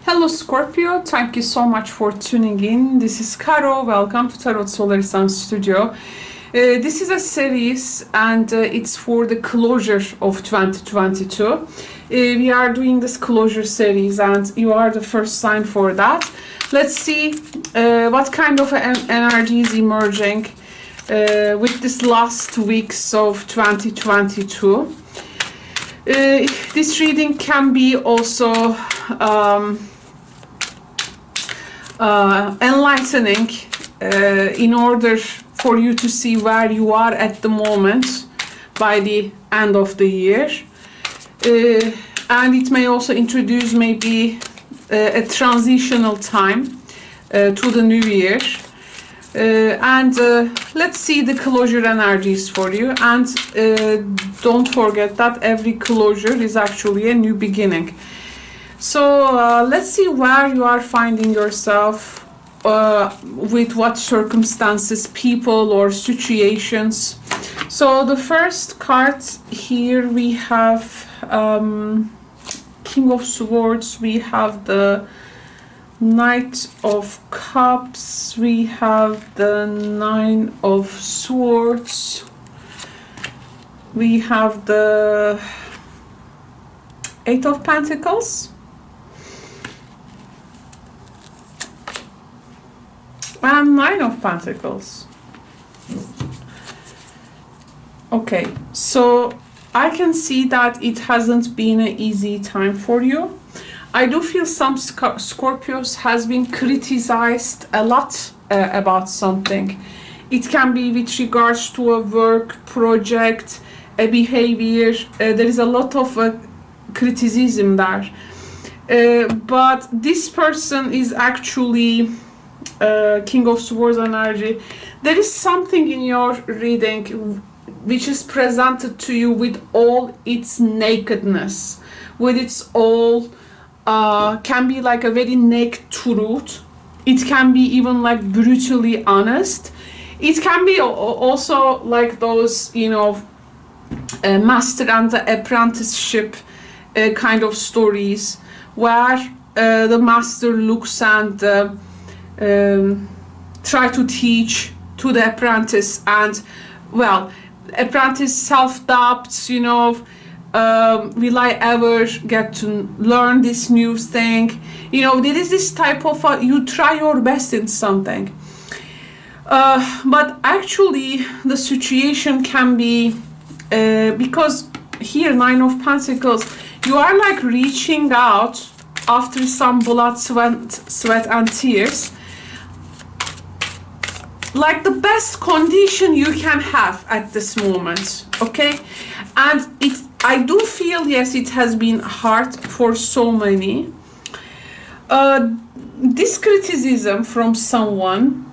Hello Scorpio, thank you so much for tuning in. This is Caro, welcome to Tarot Solar Sun Studio. This is a series and it's for the closure of 2022. We are doing this closure series and you are the first sign for that. Let's see what kind of energy is emerging with this last weeks of 2022. This reading can be also enlightening in order for you to see where you are at the moment by the end of the year, and it may also introduce maybe a transitional time to the new year, and let's see the closure energies for you. And don't forget that every closure is actually a new beginning. So let's see where you are finding yourself, with what circumstances, people or situations. So the first card here we have King of Swords, we have the Knight of Cups, we have the Nine of Swords, we have the Eight of Pentacles, and Nine of Pentacles. Okay, so I can see that it hasn't been an easy time for you. I do feel some Scorpios has been criticized a lot about something. It can be with regards to a work project, a behavior. There is a lot of criticism there. But this person is actually King of Swords energy. There is something in your reading which is presented to you with all its nakedness, with its all can be like a very naked truth. It can be even like brutally honest. It can be also like those, you know, master and the apprenticeship kind of stories where the master looks and try to teach to the apprentice, and well, apprentice self-doubts, you know, will I ever get to learn this new thing? You know, there is this type of you try your best in something, but actually the situation can be because here Nine of Pentacles, you are like reaching out after some blood, sweat and tears, like the best condition you can have at this moment, okay? And I do feel, yes, it has been hard for so many. This criticism from someone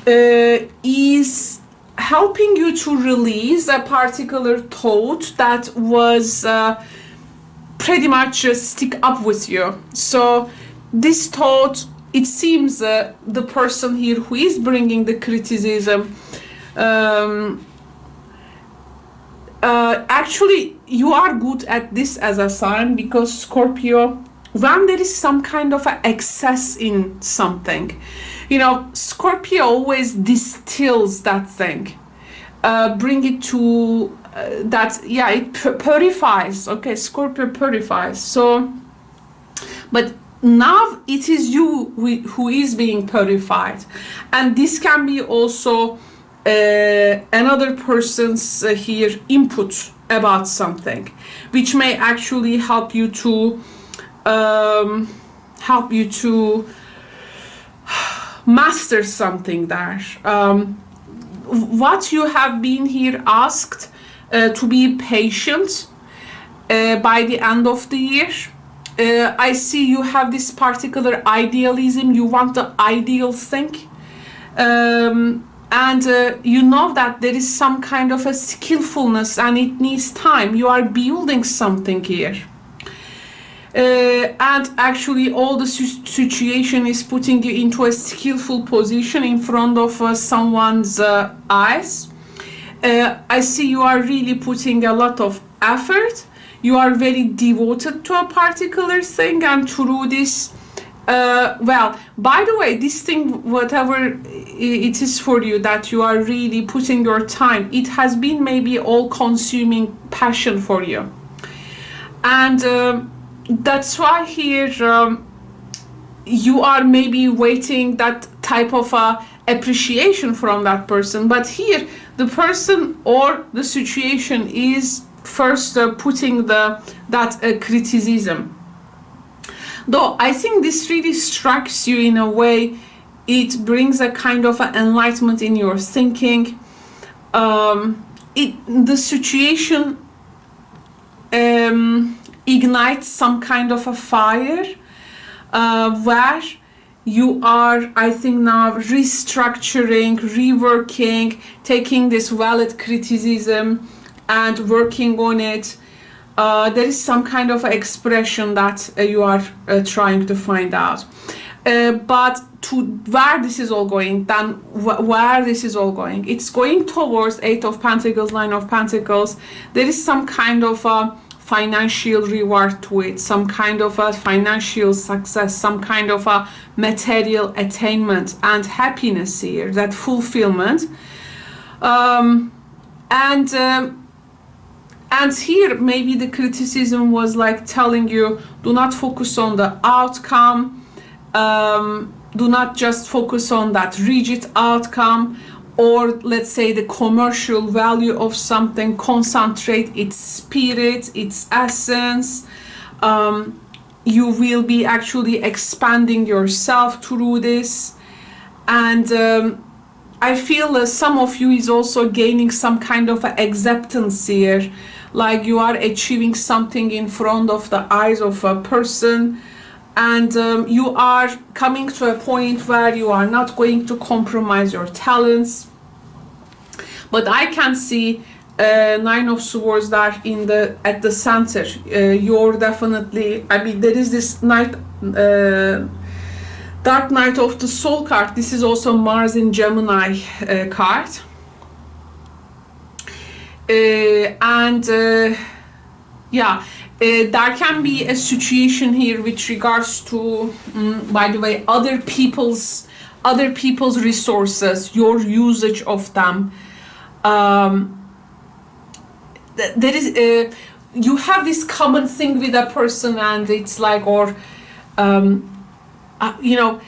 is helping you to release a particular thought that was pretty much stick up with you. So this thought, it seems the person here who is bringing the criticism, actually you are good at this as a sign, because Scorpio, when there is some kind of a excess in something, you know, Scorpio always distills that thing, bring it to that, yeah, it purifies. Okay, Scorpio purifies. So, but now it is you who is being purified, and this can be also another person's here input about something, which may actually help you to master something there. What you have been here asked to be patient by the end of the year. I see you have this particular idealism, you want the ideal thing, and you know that there is some kind of a skillfulness and it needs time. You are building something here, and actually all the situation is putting you into a skillful position in front of someone's eyes. I see you are really putting a lot of effort. You are very devoted to a particular thing, and through this Well, by the way, this thing, whatever it is for you that you are really putting your time, it has been maybe all-consuming passion for you. And that's why here you are maybe waiting that type of appreciation from that person. But here, the person or the situation is first putting that criticism. Though I think this really strikes you in a way, it brings a kind of enlightenment in your thinking. The situation ignites some kind of a fire where you are, I think now, restructuring, reworking, taking this valid criticism and working on it. There is some kind of expression that you are trying to find out. But to where this is all going, then where this is all going, it's going towards Eight of Pentacles, Nine of Pentacles. There is some kind of a financial reward to it, some kind of a financial success, some kind of a material attainment and happiness here, that fulfillment. And here maybe the criticism was like telling you, do not focus on the outcome, do not just focus on that rigid outcome, or let's say the commercial value of something. Concentrate its spirit, its essence. You will be actually expanding yourself through this. And I feel some of you is also gaining some kind of acceptance here, like you are achieving something in front of the eyes of a person, and you are coming to a point where you are not going to compromise your talents. But I can see Nine of Swords that at the center. You're definitely, I mean, there is this Dark Night of the Soul card. This is also Mars in Gemini card. Yeah, there can be a situation here with regards to, by the way, other people's resources, your usage of them. There is you have this common thing with a person, and it's like, or you know,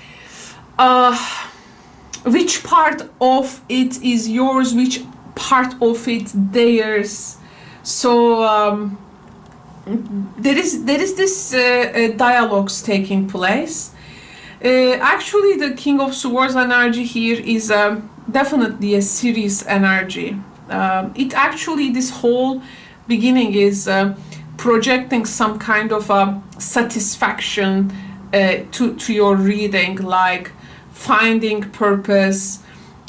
which part of it is yours, which part of it theirs. So there is this dialogues taking place. Actually, the King of Swords energy here is definitely a serious energy. It actually, this whole beginning is projecting some kind of satisfaction to your reading, like finding purpose,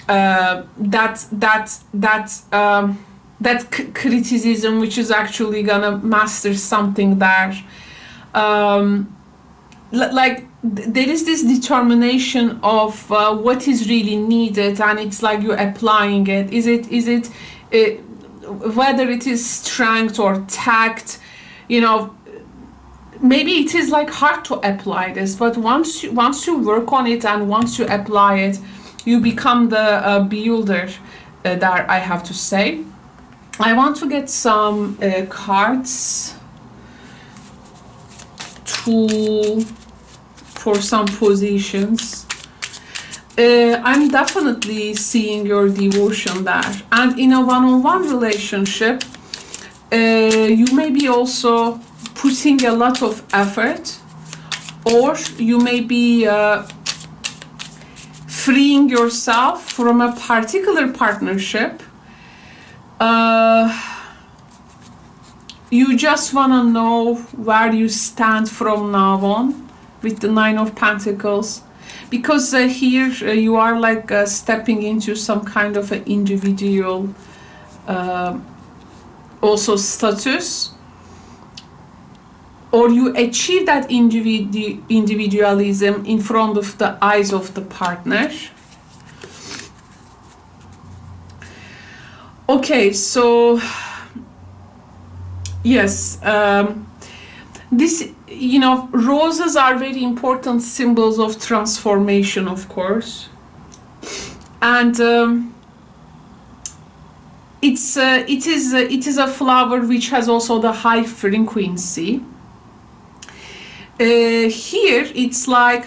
that criticism which is actually gonna master something there. Like there is this determination of what is really needed, and it's like you're applying it. Is it whether it is strength or tact, you know, maybe it is like hard to apply this, but once you work on it and once you apply it, you become the builder that I have to say. I want to get some cards for some positions. I'm definitely seeing your devotion there, and in a one-on-one relationship, you may be also putting a lot of effort, or you may be freeing yourself from a particular partnership. You just want to know where you stand from now on with the Nine of Pentacles, because here you are like stepping into some kind of an individual also status, or you achieve that individualism in front of the eyes of the partner. Okay, so yes, this you know, roses are very important symbols of transformation, of course. And it is a flower which has also the high frequency. Here it's like,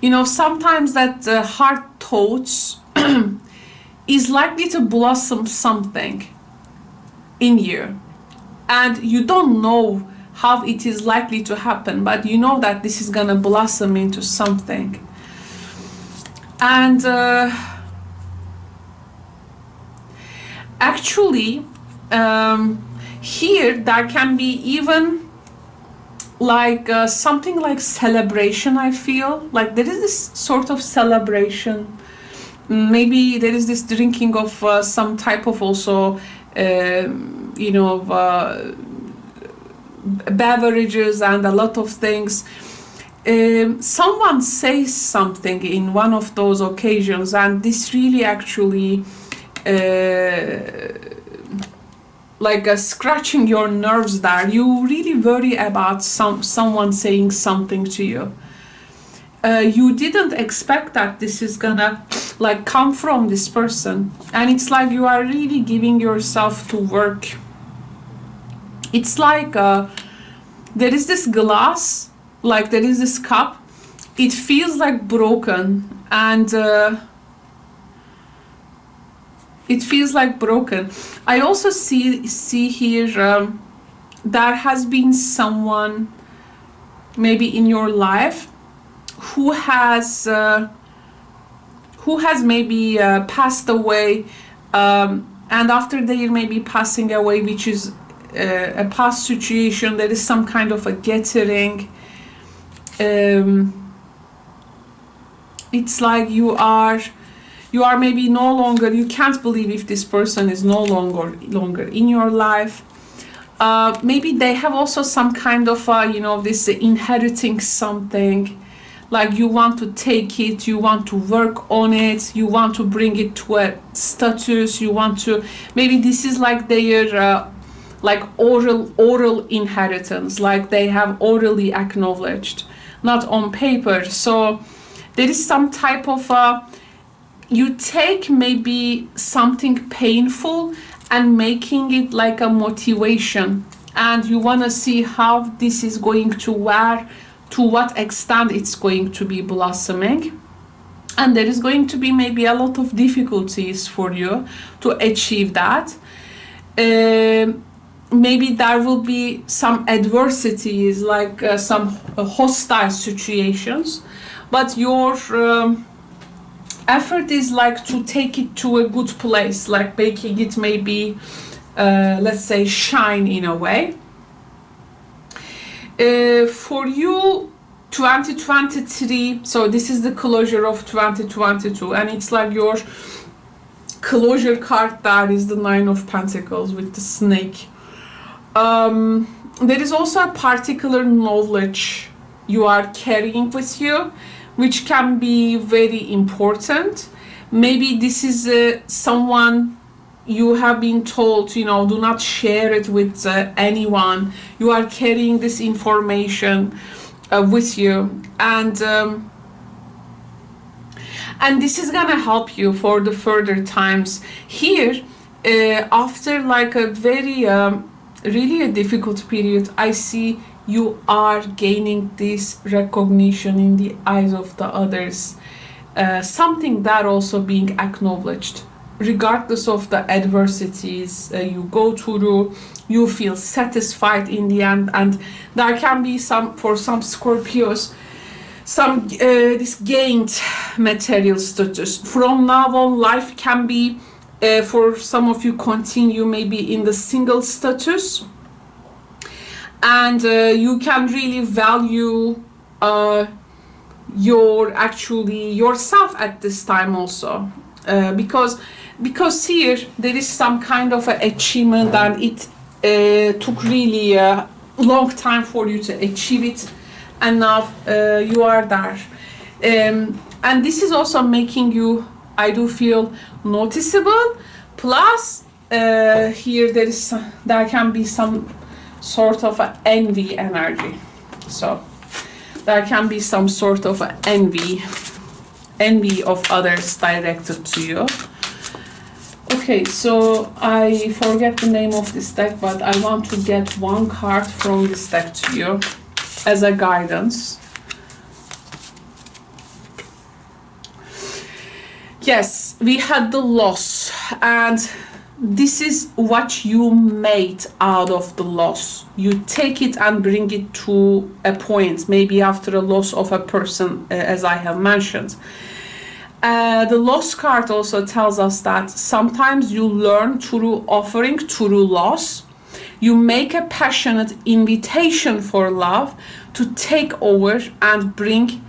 you know, sometimes that heart thoughts is likely to blossom something in you, and you don't know how it is likely to happen, but you know that this is gonna blossom into something. And actually here there can be even like something like celebration. I feel like there is this sort of celebration. Maybe there is this drinking of some type of also you know, beverages and a lot of things. Someone says something in one of those occasions, and this really actually like scratching your nerves there. You really worry about someone saying something to you. You didn't expect that this is gonna like come from this person, and it's like you are really giving yourself to work. It's like there is this glass, like there is this cup, it feels like broken, and it feels like broken. I also see here there has been someone maybe in your life who has maybe passed away, and after they may be passing away, which is a past situation, there is some kind of a gathering. It's like you are maybe no longer, you can't believe if this person is no longer in your life. Maybe they have also some kind of you know, this inheriting something, like you want to take it, you want to work on it, you want to bring it to a status, you want to, maybe this is like their like oral inheritance, like they have orally acknowledged, not on paper. So there is some type of you take maybe something painful and making it like a motivation, and you want to see how this is going to wear, to what extent it's going to be blossoming. And there is going to be maybe a lot of difficulties for you to achieve that. Maybe there will be some adversities, like some hostile situations, but your effort is like to take it to a good place, like making it maybe let's say shine in a way. For you, 2023, so this is the closure of 2022, and it's like your closure card there is the 9 of Pentacles with the snake. There is also a particular knowledge you are carrying with you, which can be very important. Maybe this is someone you have been told, you know, do not share it with anyone. You are carrying this information with you, and this is gonna help you for the further times. Here, after like a very really a difficult period, I see you are gaining this recognition in the eyes of the others, something that also being acknowledged. Regardless of the adversities you go through, you feel satisfied in the end. And there can be some, for some Scorpios, some this gained material status. From now on, life can be for some of you continue maybe in the single status, and you can really value your actually yourself at this time also, because here there is some kind of achievement, and it took really a long time for you to achieve it, and now you are there, and this is also making you, I do feel, noticeable. Plus here there can be some sort of envy energy. So there can be some sort of envy of others directed to you. Okay, so I forget the name of this deck, but I want to get one card from this deck to you as a guidance. Yes, we had the loss, and this is what you made out of the loss. You take it and bring it to a point, maybe after a loss of a person, as I have mentioned. The loss card also tells us that sometimes you learn through offering, through loss. You make a passionate invitation for love to take over and bring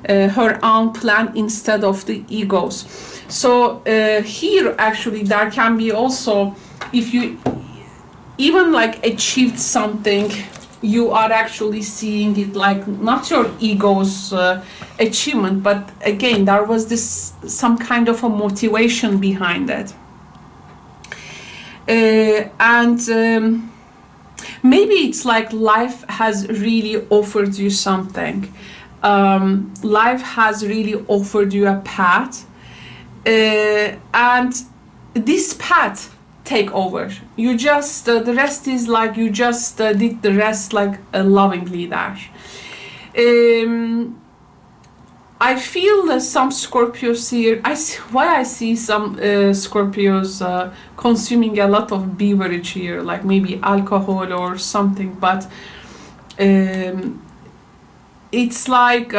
her own plan instead of the egos. So here actually there can be also, if you even like achieved something, you are actually seeing it like not your ego's achievement, but again there was this some kind of a motivation behind it. Maybe it's like life has really offered you something. Life has really offered you a path, and this path take over. You just the rest is like you just did the rest like lovingly there. I feel some Scorpios here. I see some Scorpios consuming a lot of beverage here, like maybe alcohol or something. But it's like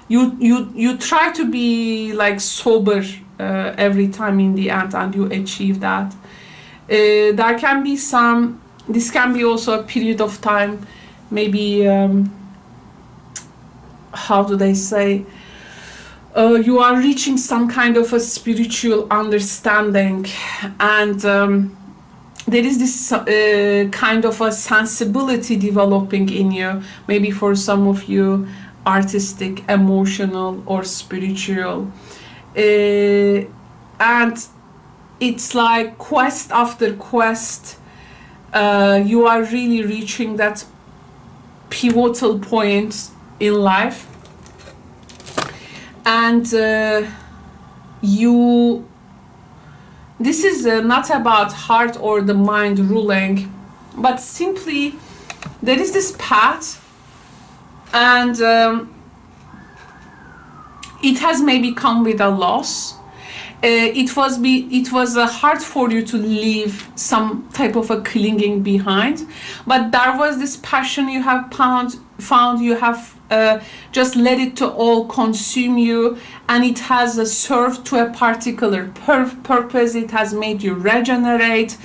you try to be like sober every time in the end, and you achieve that. There can be some. This can be also a period of time, maybe. How do they say? You are reaching some kind of a spiritual understanding, and there is this kind of a sensibility developing in you. Maybe for some of you, artistic, emotional, or spiritual. And it's like quest after quest, you are really reaching that pivotal point in life, and this is not about heart or the mind ruling, but simply there is this path, and it has maybe come with a loss. It was hard for you to leave some type of a clinging behind, but there was this passion you have found. You have just let it to all consume you, and it has served to a particular purpose. It has made you regenerate.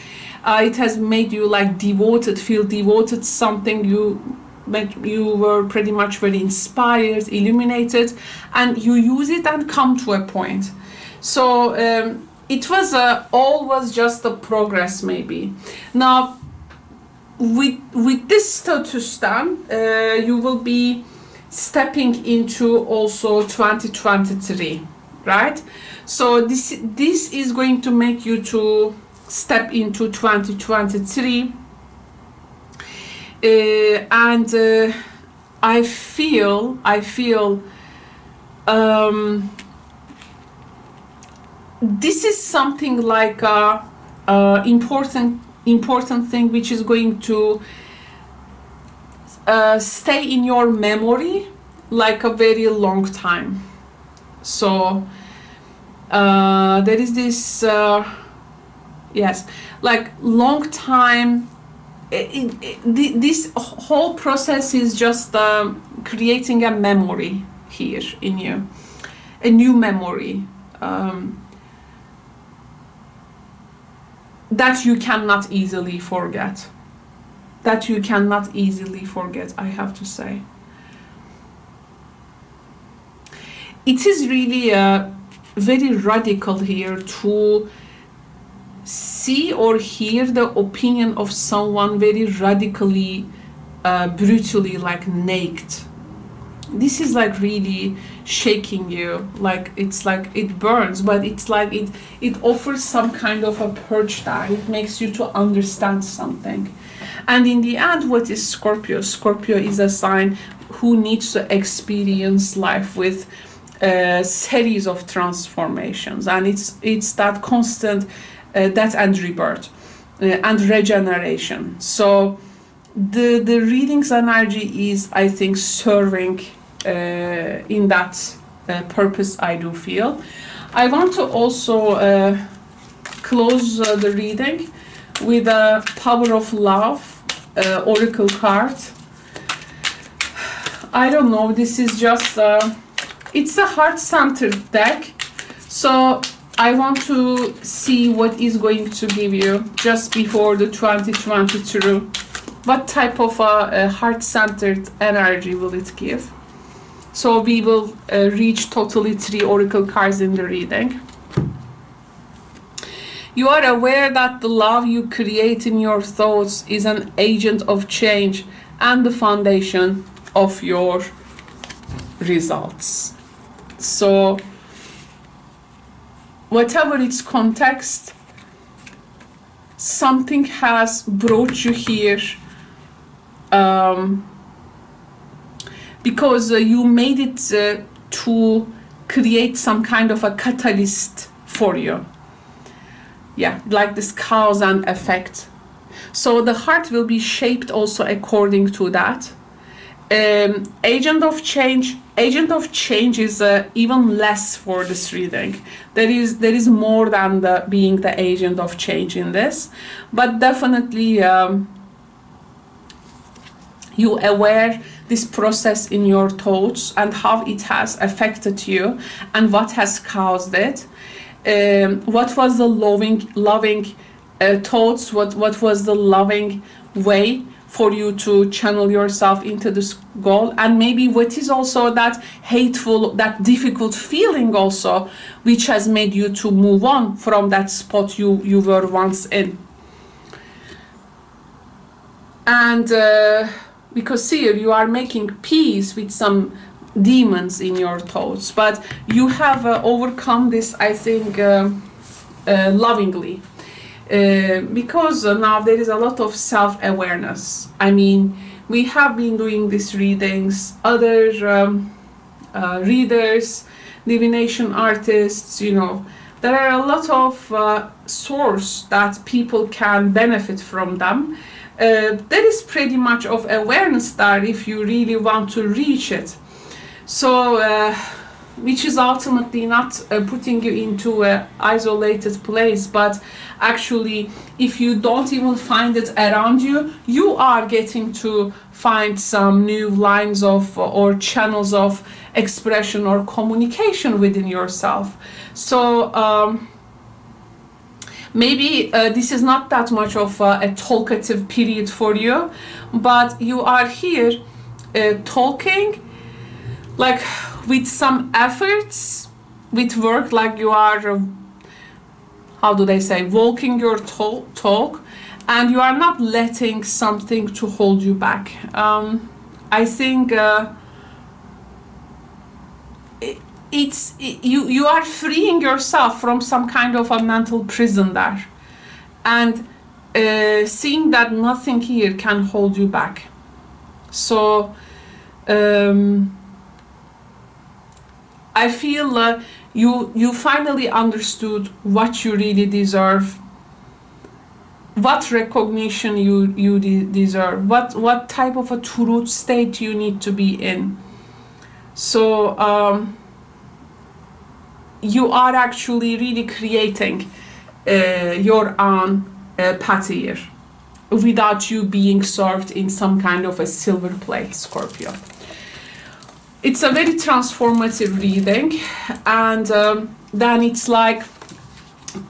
It has made you like devoted, feel devoted to something. You were pretty much very inspired, illuminated, and you use it and come to a point. So it was all was just a progress maybe. Now with this status then, you will be stepping into also 2023, right? So this is going to make you to step into 2023, and I feel this is something like a important thing which is going to stay in your memory like a very long time. So there is this yes, like long time. This whole process is just creating a memory here in you, a new memory. That you cannot easily forget. That you cannot easily forget, I have to say. It is really very radical here to see or hear the opinion of someone very radically, brutally, like naked. this is like really shaking you, like it's like it burns, but it's like it offers some kind of a purge that it makes you to understand something. And in the end, what is Scorpio? Scorpio is a sign who needs to experience life with a series of transformations, and it's that constant death and rebirth and regeneration. So the reading's energy is, I think, serving in that purpose, I do feel. I want to also close the reading with a Power of Love oracle card. I don't know, this is just it's a heart-centered deck, so I want to see what is going to give you just before the 2022. What type of a heart-centered energy will it give? So we will reach totally 3 oracle cards in the reading. You are aware that the love you create in your thoughts is an agent of change and the foundation of your results. So whatever its context, something has brought you here because you made it to create some kind of a catalyst for you. Yeah, like this cause and effect. So the heart will be shaped also according to that. Agent of change is even less for this reading. There is more than being the agent of change in this, but definitely you aware this process in your thoughts and how it has affected you and what has caused it. What was the loving thoughts? What was the loving way for you to channel yourself into this goal? And maybe what is also that hateful, that difficult feeling also, which has made you to move on from that spot you were once in. And because here you are making peace with some demons in your thoughts, but you have overcome this, I think, lovingly. Because now there is a lot of self-awareness. I mean, we have been doing these readings, other readers, divination artists, you know, there are a lot of source that people can benefit from them. There is pretty much of awareness there if you really want to reach it. So, which is ultimately not putting you into an isolated place, but actually, if you don't even find it around you, you are getting to find some new lines of or channels of expression or communication within yourself. So maybe this is not that much of a talkative period for you, but you are here talking, like with some efforts, with work, like you are, how do they say, walking your talk, and you are not letting something to hold you back. I think you are freeing yourself from some kind of a mental prison there, and seeing that nothing here can hold you back. So I feel you finally understood what you really deserve, what recognition you deserve, what type of a truth state you need to be in. So you are actually really creating your own path here without you being served in some kind of a silver plate, Scorpio. It's a very transformative reading, and then it's like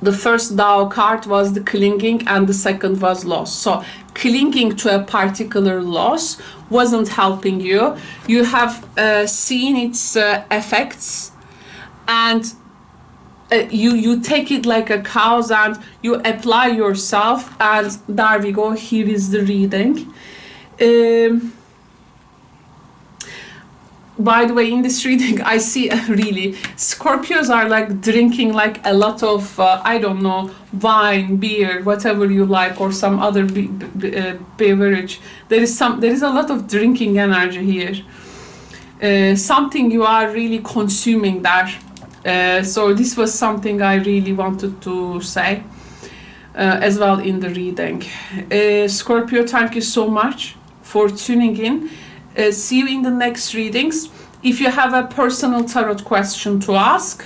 the first Tao card was the clinging and the second was loss. So clinging to a particular loss wasn't helping you. You have seen its effects, and you take it like a cause and you apply yourself, and there we go, here is the reading. by the way, in this reading, I see really Scorpios are like drinking like a lot of, I don't know, wine, beer, whatever you like, or some other beverage. There is a lot of drinking energy here. Something you are really consuming there. So this was something I really wanted to say as well in the reading. Scorpio, thank you so much for tuning in. See you in the next readings. If you have a personal tarot question to ask,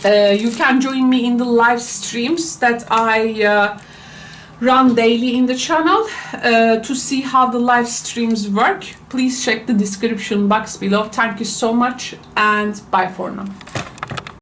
you can join me in the live streams that I run daily in the channel. To see how the live streams work, please check the description box below. Thank you so much, and bye for now.